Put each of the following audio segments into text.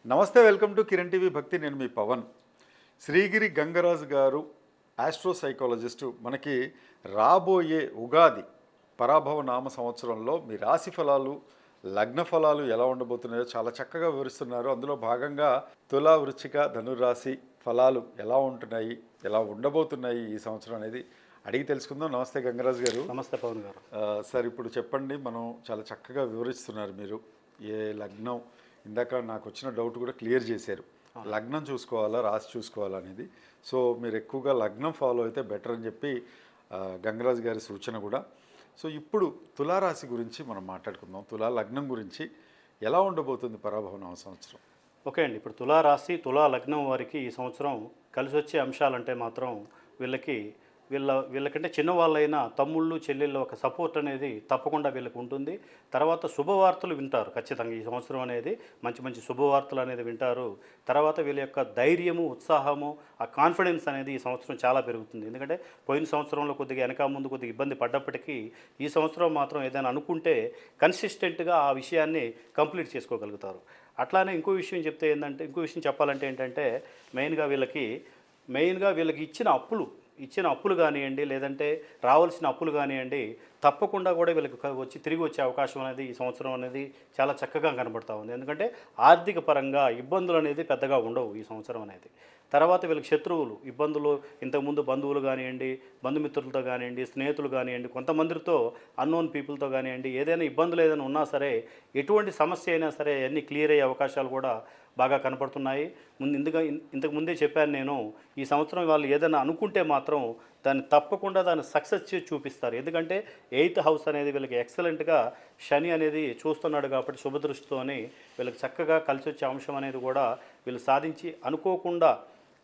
నమస్తే, welcome to Kiran TV భక్తి. నేను మీ పవన్. శ్రీగిరి గంగరాజు గారు ఆస్ట్రో సైకాలజిస్టు మనకి రాబోయే ఉగాది పరాభవ నామ సంవత్సరంలో మీ రాశి ఫలాలు, లగ్న ఫలాలు ఎలా ఉండబోతున్నాయో చాలా చక్కగా వివరిస్తున్నారు. అందులో భాగంగా తులా, వృశ్చిక, ధనురాశి ఫలాలు ఎలా ఉంటున్నాయి, ఎలా ఉండబోతున్నాయి ఈ సంవత్సరం అనేది అడిగి తెలుసుకుందాం. నమస్తే గంగరాజు గారు. నమస్తే పవన్ గారు. సార్, ఇప్పుడు చెప్పండి, మనం చాలా చక్కగా వివరిస్తున్నారు మీరు. ఏ లగ్నం, ఇందాక నాకు వచ్చిన డౌట్ కూడా క్లియర్ చేశారు. లగ్నం చూసుకోవాలా, రాశి చూసుకోవాలా అనేది. సో మీరు ఎక్కువగా లగ్నం ఫాలో అయితే బెటర్ అని చెప్పి గంగరాజు గారి సూచన కూడా. సో ఇప్పుడు తులారాశి గురించి మనం మాట్లాడుకుందాం. తులా లగ్నం గురించి ఎలా ఉండబోతుంది పరాభవనామ సంవత్సరం? ఓకే అండి, ఇప్పుడు తులారాశి తులా లగ్నం వారికి ఈ సంవత్సరం కలిసి వచ్చే అంశాలంటే మాత్రం వీళ్ళకంటే చిన్నవాళ్ళైన తమ్ముళ్ళు చెల్లెళ్ళు ఒక సపోర్ట్ అనేది తప్పకుండా వీళ్ళకి ఉంటుంది. తర్వాత శుభవార్తలు వింటారు ఖచ్చితంగా. ఈ సంవత్సరం అనేది మంచి మంచి శుభవార్తలు అనేది వింటారు. తర్వాత వీళ్ళ యొక్క ధైర్యము, ఉత్సాహము, ఆ కాన్ఫిడెన్స్ అనేది ఈ సంవత్సరం చాలా పెరుగుతుంది. ఎందుకంటే పోయిన సంవత్సరంలో కొద్దిగా వెనక ముందు కొద్దిగా ఇబ్బంది పడ్డప్పటికీ ఈ సంవత్సరం మాత్రం ఏదైనా అనుకుంటే కన్సిస్టెంట్గా ఆ విషయాన్ని కంప్లీట్ చేసుకోగలుగుతారు. అట్లానే ఇంకో విషయం చెప్పాలంటే ఏంటంటే మెయిన్గా వీళ్ళకి ఇచ్చిన అప్పులు కానివ్వండి, లేదంటే రావాల్సిన అప్పులు కానివ్వండి, తప్పకుండా కూడా వీళ్ళకి తిరిగి వచ్చే అవకాశం అనేది ఈ సంవత్సరం అనేది చాలా చక్కగా కనబడుతూ ఉంది. ఎందుకంటే ఆర్థిక పరంగా ఇబ్బందులు అనేది పెద్దగా ఉండవు ఈ సంవత్సరం అనేది. తర్వాత వీళ్ళకి శత్రువులు, ఇబ్బందులు ఇంతకుముందు బంధువులు కానివ్వండి, బంధుమిత్రులతో కానివ్వండి, స్నేహితులు కానివ్వండి, కొంతమందితో అన్నోన్ పీపుల్తో కానివ్వండి, ఏదైనా ఇబ్బందులు ఏదైనా ఉన్నా సరే, ఎటువంటి సమస్య అయినా సరే అన్నీ క్లియర్ అయ్యే అవకాశాలు కూడా బాగా కనపడుతున్నాయి. ఇంతకు ముందే చెప్పాను నేను, ఈ సంవత్సరం వాళ్ళు ఏదైనా అనుకుంటే మాత్రం దాన్ని సక్సెస్ చేసి చూపిస్తారు. ఎందుకంటే 8th హౌస్ అనేది వీళ్ళకి ఎక్సలెంట్గా శని అనేది చూస్తున్నాడు కాబట్టి శుభదృష్టితోని వీళ్ళకి చక్కగా కలిసి వచ్చే అంశం అనేది కూడా వీళ్ళు సాధించి అనుకోకుండా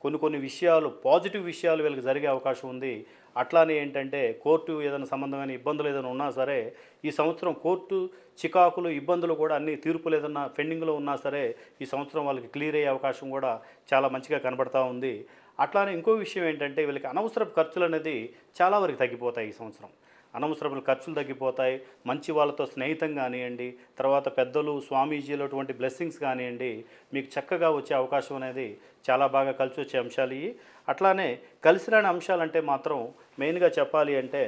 కొన్ని విషయాలు, పాజిటివ్ విషయాలు వీళ్ళకి జరిగే అవకాశం ఉంది. అట్లానే ఏంటంటే కోర్టు ఏదైనా సంబంధమైన ఇబ్బందులు ఏదైనా ఉన్నా సరే ఈ సంవత్సరం కోర్టు చికాకులు, ఇబ్బందులు కూడా అన్ని తీర్పులు ఏదన్నా పెండింగ్లో ఉన్నా సరే ఈ సంవత్సరం వాళ్ళకి క్లియర్ అయ్యే అవకాశం కూడా చాలా మంచిగా కనబడతా ఉంది. అట్లానే ఇంకో విషయం ఏంటంటే వీళ్ళకి అనవసరపు ఖర్చులు అనేది చాలా వరకు తగ్గిపోతాయి ఈ సంవత్సరం. అనవసరమైన ఖర్చులు తగ్గిపోతాయి. మంచి వాళ్ళతో స్నేహితం కానివ్వండి, తర్వాత పెద్దలు, స్వామీజీలు అటువంటి బ్లెస్సింగ్స్ కానివ్వండి, మీకు చక్కగా వచ్చే అవకాశం అనేది చాలా బాగా కలిసి వచ్చే అంశాలు ఇవి. అట్లానే కలిసి రాని అంశాలంటే మాత్రం మెయిన్గా చెప్పాలి అంటే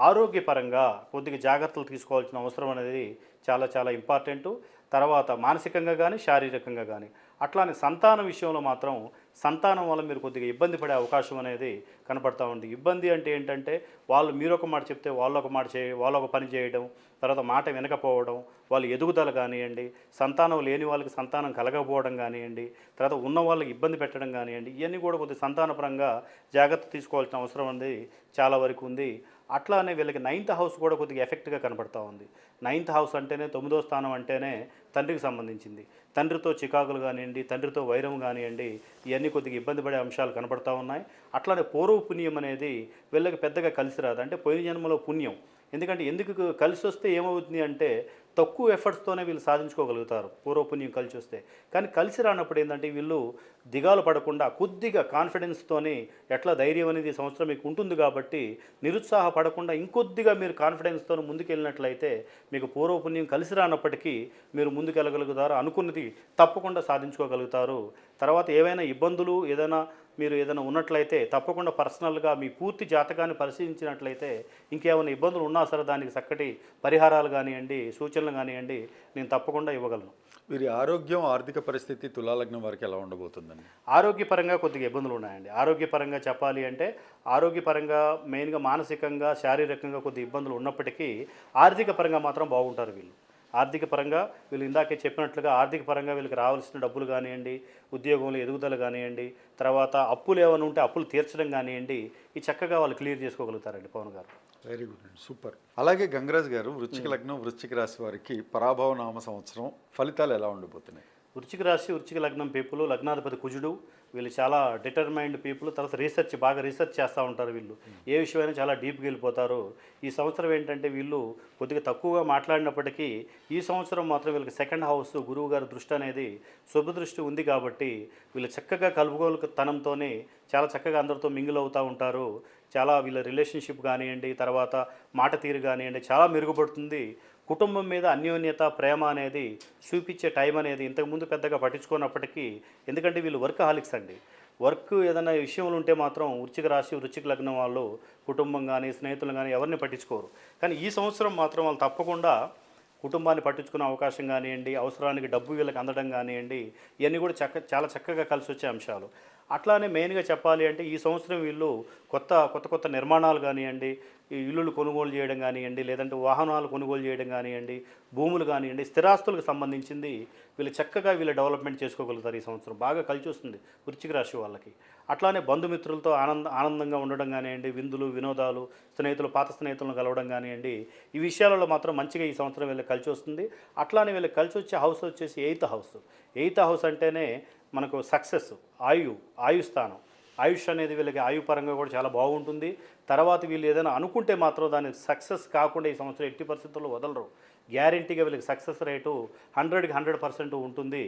ఆరోగ్యపరంగా కొద్దిగా జాగ్రత్తలు తీసుకోవాల్సిన అవసరం అనేది చాలా చాలా ఇంపార్టెంటు. తర్వాత మానసికంగా కానీ శారీరకంగా కానీ. అట్లానే సంతానం విషయంలో మాత్రం సంతానం వల్ల మీరు కొద్దిగా ఇబ్బంది పడే అవకాశం అనేది కనపడతా ఉంది. ఇబ్బంది అంటే ఏంటంటే మీరు ఒక మాట చెప్తే వాళ్ళు ఒక పని చేయడం, తర్వాత మాట వినకపోవడం, వాళ్ళు ఎదుగుదల కానివ్వండి, సంతానం లేని వాళ్ళకి సంతానం కలగకపోవడం కానివ్వండి, తర్వాత ఉన్న వాళ్ళకి ఇబ్బంది పెట్టడం కానివ్వండి, ఇవన్నీ కూడా కొద్దిగా సంతానపరంగా జాగ్రత్త తీసుకోవాల్సిన అవసరం అనేది చాలా వరకు ఉంది. అట్లానే వీళ్ళకి 9th హౌస్ కూడా కొద్దిగా ఎఫెక్ట్గా కనపడతా ఉంది. 9th హౌస్ అంటేనే 9వ స్థానం అంటేనే తండ్రికి సంబంధించింది. తండ్రితో చికాకులు కానివ్వండి, తండ్రితో వైరం కానివ్వండి, ఇవన్నీ కొద్దిగా ఇబ్బంది పడే అంశాలు కనపడతా ఉన్నాయి. అట్లానే పూర్వ పుణ్యం అనేది వీళ్ళకి పెద్దగా కలిసి రాదు. అంటే పోయిన జన్మలో పుణ్యం. ఎందుకు కలిసి వస్తే ఏమవుతుంది అంటే తక్కువ ఎఫర్ట్స్తోనే వీళ్ళు సాధించుకోగలుగుతారు పూర్వపుణ్యం కలిసి వస్తే. కానీ కలిసి రానప్పుడు ఏంటంటే వీళ్ళు దిగాలు పడకుండా కొద్దిగా కాన్ఫిడెన్స్తోని ఎట్లా ధైర్యం అనేది సంవత్సరం మీకు ఉంటుంది కాబట్టి నిరుత్సాహపడకుండా ఇంకొద్దిగా మీరు కాన్ఫిడెన్స్తో ముందుకెళ్ళినట్లయితే మీకు పూర్వపుణ్యం కలిసి రానప్పటికీ మీరు ముందుకెళ్ళగలుగుతారు, అనుకున్నది తప్పకుండా సాధించుకోగలుగుతారు. తర్వాత ఏవైనా ఇబ్బందులు మీరు ఏదైనా ఉన్నట్లయితే తప్పకుండా పర్సనల్గా మీ పూర్తి జాతకాన్ని పరిశీలించినట్లయితే ఇంకేమైనా ఇబ్బందులు ఉన్నా సరే దానికి చక్కటి పరిహారాలు కానివ్వండి, సూచనలు కానివ్వండి నేను తప్పకుండా ఇవ్వగలను. వీరి ఆరోగ్యం, ఆర్థిక పరిస్థితి తులాలగ్నం వారికి ఎలా ఉండబోతుందండి? ఆరోగ్యపరంగా కొద్దిగా ఇబ్బందులు ఉన్నాయండి. ఆరోగ్యపరంగా చెప్పాలి అంటే ఆరోగ్యపరంగా మెయిన్గా మానసికంగా, శారీరకంగా కొద్దిగా ఇబ్బందులు ఉన్నప్పటికీ ఆర్థిక పరంగా మాత్రం బాగుంటారు వీళ్ళు. ఆర్థిక పరంగా వీళ్ళు ఇందాకే చెప్పినట్లుగా ఆర్థిక పరంగా వీళ్ళకి రావాల్సిన డబ్బులు కానివ్వండి, ఉద్యోగంలో ఎదుగుదల కానివ్వండి, తర్వాత అప్పులు ఏమైనా ఉంటే అప్పులు తీర్చడం కానివ్వండి, ఈ చక్కగా వాళ్ళు క్లియర్ చేసుకోగలుగుతారండి పవన్ గారు. వెరీ గుడ్ అండి, సూపర్. అలాగే గంగరాజ్ గారు, వృశ్చిక లగ్నం, వృశ్చిక రాశి వారికి పరాభవ నామ సంవత్సరం ఫలితాలు ఎలా ఉండబోతున్నాయి? వృశ్చిక రాశి, వృశ్చిక లగ్నం పీపుల్, లగ్నాధిపతి కుజుడు, వీళ్ళు చాలా డిటర్మైన్డ్ పీపుల్. తర్వాత బాగా రీసెర్చ్ చేస్తూ ఉంటారు వీళ్ళు. ఏ విషయమైనా చాలా డీప్గా వెళ్ళిపోతారు. ఈ సంవత్సరం ఏంటంటే వీళ్ళు కొద్దిగా తక్కువగా మాట్లాడినప్పటికీ ఈ సంవత్సరం మాత్రం వీళ్ళకి 2nd హౌస్ గురువు గారి దృష్టి అనేది శుభదృష్టి ఉంది కాబట్టి వీళ్ళు చక్కగా కలుపుకోలుతనంతోనే చాలా చక్కగా అందరితో మింగిల్ అవుతూ ఉంటారు. చాలా వీళ్ళ రిలేషన్షిప్ కానివ్వండి, తర్వాత మాట తీరు కానివ్వండి చాలా మెరుగుపడుతుంది. కుటుంబం మీద అన్యోన్యత ప్రేమ అనేది చూపించే టైం అనేది ఇంతకుముందు పెద్దగా పట్టించుకున్నప్పటికీ, ఎందుకంటే వీళ్ళు వర్కహాలిక్స్ అండి. వర్క్ ఏదైనా విషయంలో ఉంటే మాత్రం వృశ్చిక రాశి, వృశ్చిక లగ్నం వాళ్ళు కుటుంబం కానీ, స్నేహితులు కానీ ఎవరిని పట్టించుకోరు. కానీ ఈ సంవత్సరం మాత్రం వాళ్ళు తప్పకుండా కుటుంబాన్ని పట్టించుకునే అవకాశం కానివ్వండి, అవసరానికి డబ్బు వీళ్ళకి అందడం కానివ్వండి, ఇవన్నీ కూడా చాలా చక్కగా కలిసి వచ్చే అంశాలు. అట్లానే మెయిన్గా చెప్పాలి అంటే ఈ సంవత్సరం వీళ్ళు కొత్త నిర్మాణాలు కానివ్వండి, ఈ ఇల్లులు కొనుగోలు చేయడం కానివ్వండి, లేదంటే వాహనాలు కొనుగోలు చేయడం కానివ్వండి, భూములు కానివ్వండి, స్థిరాస్తులకు సంబంధించింది వీళ్ళు డెవలప్మెంట్ చేసుకోగలుగుతారు. ఈ సంవత్సరం బాగా కలిసి వస్తుంది వృశ్చిక రాశి వాళ్ళకి. అట్లానే బంధుమిత్రులతో ఆనందంగా ఉండడం కానివ్వండి, విందులు వినోదాలు, పాత స్నేహితులను కలవడం కానివ్వండి, ఈ విషయాలలో మాత్రం మంచిగా ఈ సంవత్సరం వీళ్ళకి కలిసి వస్తుంది. అట్లానే వీళ్ళకి కలిసి వచ్చే హౌస్ వచ్చేసి ఎయిత్ హౌస్ అంటేనే మనకు సక్సెస్, ఆయుస్థానం. ఆయుష్ అనేది వీళ్ళకి ఆయుపరంగా కూడా చాలా బాగుంటుంది. తర్వాత వీళ్ళు ఏదైనా అనుకుంటే మాత్రం దాన్ని సక్సెస్ కాకుండా ఈ సంవత్సరం ఎట్టి పరిస్థితుల్లో వదలరు. గ్యారంటీగా వీళ్ళకి సక్సెస్ రేటు 100కి 100% ఉంటుంది.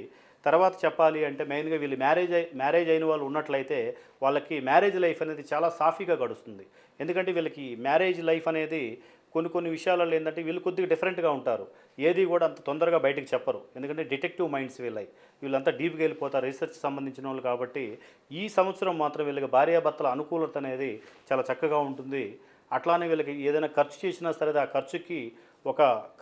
తర్వాత చెప్పాలి అంటే మెయిన్గా వీళ్ళు మ్యారేజ్ అయిన వాళ్ళు ఉన్నట్లయితే వాళ్ళకి మ్యారేజ్ లైఫ్ అనేది చాలా సాఫీగా గడుస్తుంది. ఎందుకంటే వీళ్ళకి మ్యారేజ్ లైఫ్ అనేది కొన్ని విషయాలలో ఏంటంటే వీళ్ళు కొద్దిగా డిఫరెంట్గా ఉంటారు. ఏది కూడా అంత తొందరగా బయటకు చెప్పరు. ఎందుకంటే డిటెక్టివ్ మైండ్స్ వీళ్ళంతా డీప్గా వెళ్ళిపోతారు, రీసెర్చ్ సంబంధించిన వాళ్ళు. కాబట్టి ఈ సంవత్సరం మాత్రం వీళ్ళకి భార్యాభర్తల అనుకూలత అనేది చాలా చక్కగా ఉంటుంది. అట్లానే వీళ్ళకి ఏదైనా ఖర్చు చేసినా సరే ఆ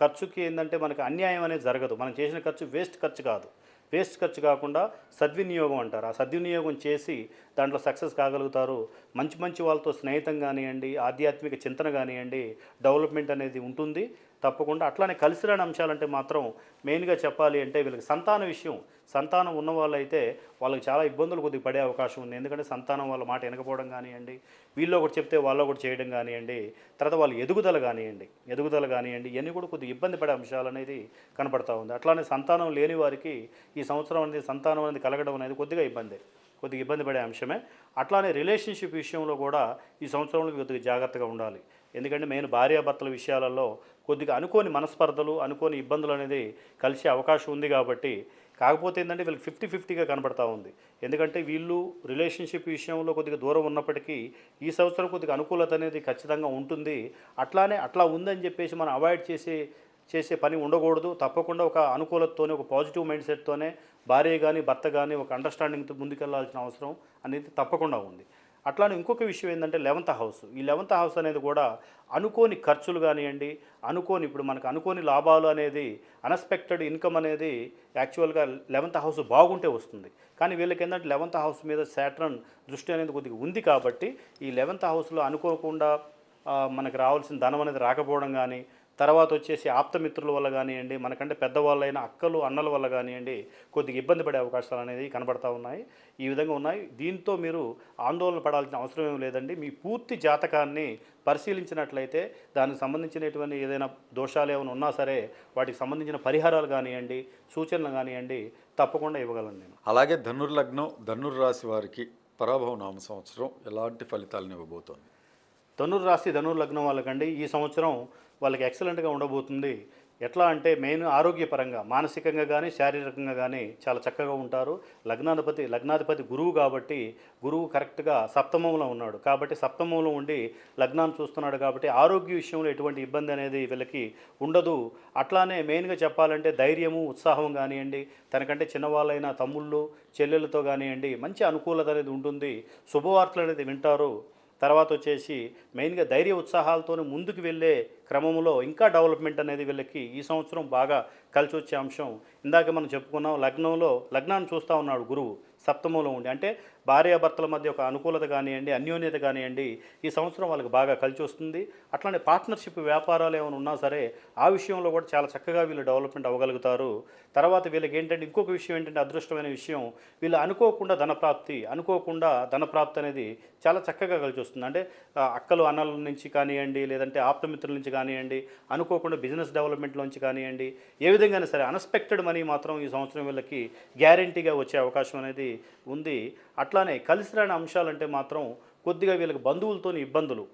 ఖర్చుకి ఏంటంటే మనకి అన్యాయం అనేది జరగదు. మనం చేసిన ఖర్చు వేస్ట్ ఖర్చు కాకుండా సద్వినియోగం అంటారు. ఆ సద్వినియోగం చేసి దాంట్లో సక్సెస్ కాగలుగుతారు. మంచి వాళ్ళతో స్నేహితం కానివ్వండి, ఆధ్యాత్మిక చింతన కానివ్వండి, డెవలప్మెంట్ అనేది ఉంటుంది తప్పకుండా. అట్లానే కలిసి రాని అంశాలంటే మాత్రం మెయిన్గా చెప్పాలి అంటే వీళ్ళకి సంతానం ఉన్న వాళ్ళైతే వాళ్ళకి చాలా ఇబ్బందులు కొద్దిగా పడే అవకాశం ఉంది. ఎందుకంటే సంతానం వాళ్ళ మాట వినకపోవడం కానివ్వండి, వీళ్ళు ఒకటి చెప్తే వాళ్ళు ఒకటి చేయడం కానివ్వండి, తర్వాత వాళ్ళ ఎదుగుదల కానివ్వండి, ఇవన్నీ కూడా కొద్దిగా ఇబ్బంది పడే అంశాలు అనేది కనపడతా ఉంది. అట్లానే సంతానం లేని వారికి ఈ సంవత్సరం అనేది సంతానం అనేది కలగడం అనేది కొద్దిగా ఇబ్బంది పడే అంశమే. అట్లానే రిలేషన్షిప్ విషయంలో కూడా ఈ సంవత్సరంలో కొద్దిగా జాగ్రత్తగా ఉండాలి. ఎందుకంటే మెయిన్ భార్యాభర్తల విషయాలలో కొద్దిగా అనుకోని మనస్పర్ధలు, అనుకోని ఇబ్బందులు అనేది కలిసే అవకాశం ఉంది. కాబట్టి కాకపోతే ఏంటంటే వీళ్ళకి 50-50గా కనబడతా ఉంది. ఎందుకంటే వీళ్ళు రిలేషన్షిప్ విషయంలో కొద్దిగా దూరం ఉన్నప్పటికీ ఈ సంవత్సరం కొద్దిగా అనుకూలత అనేది ఖచ్చితంగా ఉంటుంది. అట్లా ఉందని చెప్పేసి మనం అవాయిడ్ చేసే పని ఉండకూడదు. తప్పకుండా ఒక అనుకూలతతోనే, ఒక పాజిటివ్ మైండ్ సెట్తోనే భార్య కానీ భర్త కానీ ఒక అండర్స్టాండింగ్తో ముందుకెళ్లాల్సిన అవసరం అనేది తప్పకుండా ఉంది. అట్లానే ఇంకొక విషయం ఏంటంటే 11th హౌస్. ఈ 11th హౌస్ అనేది కూడా అనుకోని ఖర్చులు కానివ్వండి, ఇప్పుడు మనకు అనుకోని లాభాలు అనేది, అన్ఎక్స్పెక్టెడ్ ఇన్కమ్ అనేది యాక్చువల్గా 11th హౌస్ బాగుంటే వస్తుంది. కానీ వీళ్ళకి ఏంటంటే 11th హౌస్ మీద సాటర్న్ దృష్టి అనేది కొద్దిగా ఉంది. కాబట్టి ఈ 11th హౌస్లో అనుకోకుండా మనకు రావాల్సిన ధనం అనేది రాకపోవడం కానీ, తర్వాత వచ్చేసి ఆప్తమిత్రుల వల్ల కానివ్వండి, మనకంటే పెద్దవాళ్ళైన అక్కలు అన్నల వల్ల కానివ్వండి కొద్దిగా ఇబ్బంది పడే అవకాశాలు అనేది కనబడతా ఉన్నాయి. ఈ విధంగా ఉన్నాయి. దీంతో మీరు ఆందోళన పడాల్సిన అవసరం ఏం లేదండి. మీ పూర్తి జాతకాన్ని పరిశీలించినట్లయితే దానికి సంబంధించినటువంటి ఏదైనా దోషాలు ఏమైనా ఉన్నా సరే వాటికి సంబంధించిన పరిహారాలు కానివ్వండి, సూచనలు కానివ్వండి తప్పకుండా ఇవ్వగలను నేను. అలాగే ధనుర్రాశి వారికి పరాభవ నామ సంవత్సరం ఎలాంటి ఫలితాలను ఇవ్వబోతోంది? ధనుర్రాశి ధనుర్లగ్నం వాళ్ళకండి ఈ సంవత్సరం వాళ్ళకి ఎక్సలెంట్గా ఉండబోతుంది. ఎట్లా అంటే మెయిన్ ఆరోగ్యపరంగా, మానసికంగా కానీ శారీరకంగా కానీ చాలా చక్కగా ఉంటారు. లగ్నాధిపతి గురువు కాబట్టి గురువు కరెక్ట్గా సప్తమంలో ఉన్నాడు. కాబట్టి సప్తమంలో ఉండి లగ్నాన్ని చూస్తున్నాడు. కాబట్టి ఆరోగ్య విషయంలో ఎటువంటి ఇబ్బంది అనేది వీళ్ళకి ఉండదు. అట్లానే మెయిన్గా చెప్పాలంటే ధైర్యము, ఉత్సాహం కానివ్వండి, తనకంటే చిన్నవాళ్ళైన తమ్ముళ్ళు చెల్లెళ్ళతో కానివ్వండి మంచి అనుకూలత అనేది ఉంటుంది. శుభవార్తలు అనేది వింటారు. తర్వాత వచ్చేసి మెయిన్గా ధైర్య ఉత్సాహాలతో ముందుకు వెళ్ళే క్రమంలో ఇంకా డెవలప్మెంట్ అనేది వీళ్ళకి ఈ సంవత్సరం బాగా కలిసి వచ్చే అంశం. ఇందాక మనం చెప్పుకున్నాం లగ్నాన్ని చూస్తూ ఉన్నాడు గురువు సప్తమంలో ఉండి. అంటే భార్యాభర్తల మధ్య ఒక అనుకూలత కానివ్వండి, అన్యోన్యత కానివ్వండి ఈ సంవత్సరం వాళ్ళకి బాగా కలిసి వస్తుంది. అట్లానే పార్ట్నర్షిప్ వ్యాపారాలు ఏమైనా ఉన్నా సరే ఆ విషయంలో కూడా చాలా చక్కగా వీళ్ళు డెవలప్మెంట్ అవ్వగలుగుతారు. తర్వాత వీళ్ళకి ఏంటంటే ఇంకొక విషయం ఏంటంటే అదృష్టమైన విషయం, వీళ్ళు అనుకోకుండా ధనప్రాప్తి అనేది చాలా చక్కగా కలిసి వస్తుంది. అంటే అక్కలు అన్నల నుంచి కానివ్వండి, లేదంటే ఆప్తమిత్రుల నుంచి కానివ్వండి, అనుకోకుండా బిజినెస్ డెవలప్మెంట్లోంచి కానివ్వండి, ఏ విధంగా సరే అన్ఎక్స్పెక్టెడ్ మనీ మాత్రం ఈ సంవత్సరం వీళ్ళకి గ్యారంటీగా వచ్చే అవకాశం అనేది ఉంది. అట్లానే కలిసి రాని అంశాలంటే మాత్రం కొద్దిగా వీళ్ళకి బంధువులతో ఇబ్బందులు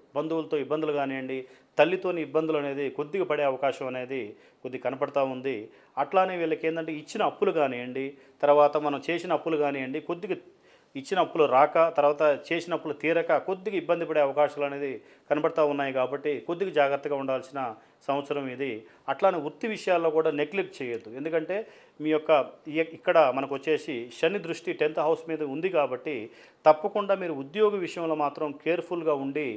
కానివ్వండి, తల్లితోని ఇబ్బందులు అనేది కొద్దిగా పడే అవకాశం అనేది కొద్దిగా కనపడతా ఉంది. అట్లానే వీళ్ళకి ఏంటంటే ఇచ్చిన అప్పులు కానివ్వండి, తర్వాత మనం చేసిన అప్పులు కానివ్వండి కొద్దిగా ఇచ్చిన అప్పులు రాక తర్వాత చేసిన అప్పులు తీరక కొద్దిగా ఇబ్బంది పడే అవకాశాలు అనేది కనబడతా ఉన్నాయి కాబట్టి కొద్దిగా జాగ్రత్తగా ఉండాల్సిన సంవత్సరం ఇది. అట్లానే వృత్తి విషయాల్లో కూడా నెగ్లెక్ట్ చేయొద్దు. ఎందుకంటే మీ యొక్క ఇక్కడ మనకు వచ్చేసి శని దృష్టి 10th హౌస్ మీద ఉంది కాబట్టి తప్పకుండా మీరు ఉద్యోగ విషయంలో మాత్రం కేర్ఫుల్గా ఉండి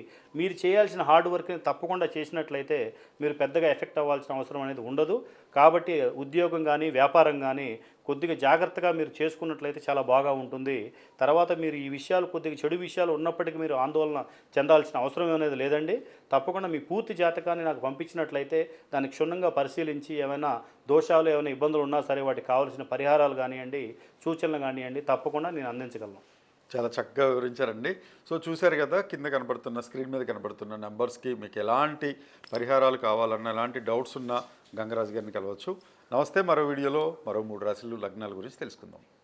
మీరు చేయాల్సిన హార్డ్ వర్క్ని తప్పకుండా చేసినట్లయితే మీరు పెద్దగా ఎఫెక్ట్ అవ్వాల్సిన అవసరం అనేది ఉండదు. కాబట్టి ఉద్యోగం కానీ వ్యాపారం కానీ కొద్దిగా జాగ్రత్తగా మీరు చేసుకున్నట్లయితే చాలా బాగా ఉంటుంది. తర్వాత మీరు ఈ విషయాలు కొద్దిగా చెడు విషయాలు ఉన్నప్పటికీ మీరు ఆందోళన చెందాల్సిన అవసరం అనేది లేదండి. తప్పకుండా మీ పూర్తి జాతకాన్ని నాకు పంపించినట్లయితే దాన్ని క్షుణ్ణంగా పరిశీలించి ఏమైనా దోషాలు ఏమైనా ఇబ్బందులు ఉన్నా సరే వాటికి కావాల్సిన పరిహారాలు కానివ్వండి, సూచనలు కానివ్వండి తప్పకుండా నేను అందించగలను. చాలా చక్కగా వివరించారండి. సో చూశారు కదా, కింద కనబడుతున్న స్క్రీన్ మీద కనబడుతున్న నెంబర్స్కి మీకు ఎలాంటి పరిహారాలు కావాలన్నా, ఎలాంటి డౌట్స్ ఉన్నా గంగరాజు గారిని కలవచ్చు. నమస్తే. మరో వీడియోలో మరో 3 రాశులు లగ్నాల గురించి తెలుసుకుందాం.